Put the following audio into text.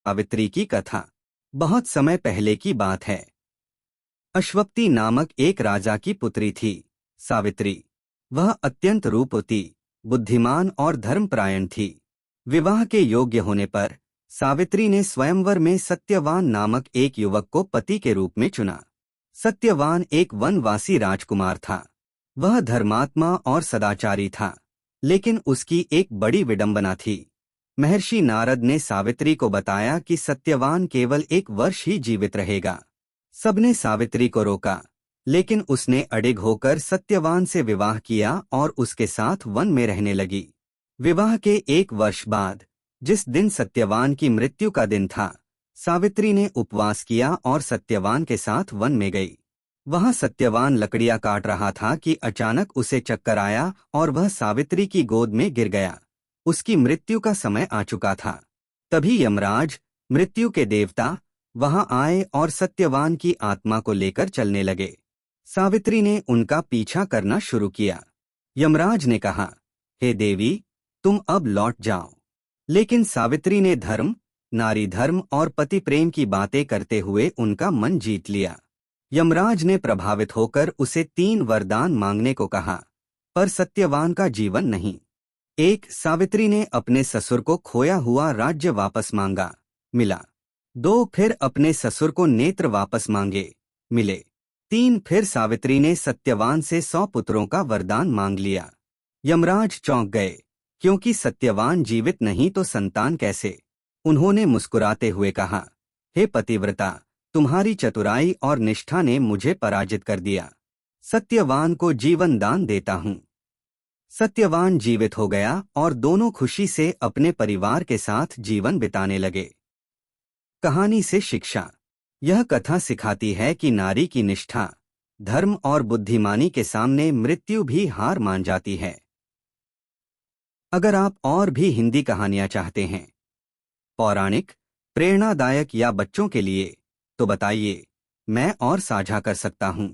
सावित्री की कथा। बहुत समय पहले की बात है। अश्वपति नामक एक राजा की पुत्री थी, सावित्री। वह अत्यंत रूपवती, बुद्धिमान और धर्मपरायण थी। विवाह के योग्य होने पर सावित्री ने स्वयंवर में सत्यवान नामक एक युवक को पति के रूप में चुना। सत्यवान एक वनवासी राजकुमार था। वह धर्मात्मा और सदाचारी था, लेकिन उसकी एक बड़ी विडंबना थी। महर्षि नारद ने सावित्री को बताया कि सत्यवान केवल 1 वर्ष ही जीवित रहेगा। सबने सावित्री को रोका, लेकिन उसने अडिग होकर सत्यवान से विवाह किया और उसके साथ वन में रहने लगी। विवाह के 1 वर्ष बाद, जिस दिन सत्यवान की मृत्यु का दिन था, सावित्री ने उपवास किया और सत्यवान के साथ वन में गई। वहां सत्यवान लकड़ियां काट रहा था कि अचानक उसे चक्कर आया और वह सावित्री की गोद में गिर गया। उसकी मृत्यु का समय आ चुका था। तभी यमराज, मृत्यु के देवता, वहां आए और सत्यवान की आत्मा को लेकर चलने लगे। सावित्री ने उनका पीछा करना शुरू किया। यमराज ने कहा, हे देवी, तुम अब लौट जाओ। लेकिन सावित्री ने धर्म, नारी धर्म और पति प्रेम की बातें करते हुए उनका मन जीत लिया। यमराज ने प्रभावित होकर उसे 3 वरदान मांगने को कहा, पर सत्यवान का जीवन नहीं। 1. सावित्री ने अपने ससुर को खोया हुआ राज्य वापस मांगा, मिला। 2. फिर अपने ससुर को नेत्र वापस मांगे, मिले। 3. फिर सावित्री ने सत्यवान से 100 पुत्रों का वरदान मांग लिया। यमराज चौंक गए, क्योंकि सत्यवान जीवित नहीं तो संतान कैसे। उन्होंने मुस्कुराते हुए कहा, हे पतिव्रता, तुम्हारी चतुराई और निष्ठा ने मुझे पराजित कर दिया। सत्यवान को जीवन दान देता हूं। सत्यवान जीवित हो गया और दोनों खुशी से अपने परिवार के साथ जीवन बिताने लगे। कहानी से शिक्षा। यह कथा सिखाती है कि नारी की निष्ठा, धर्म और बुद्धिमानी के सामने मृत्यु भी हार मान जाती है। अगर आप और भी हिंदी कहानियां चाहते हैं, पौराणिक, प्रेरणादायक या बच्चों के लिए, तो बताइए, मैं और साझा कर सकता हूं।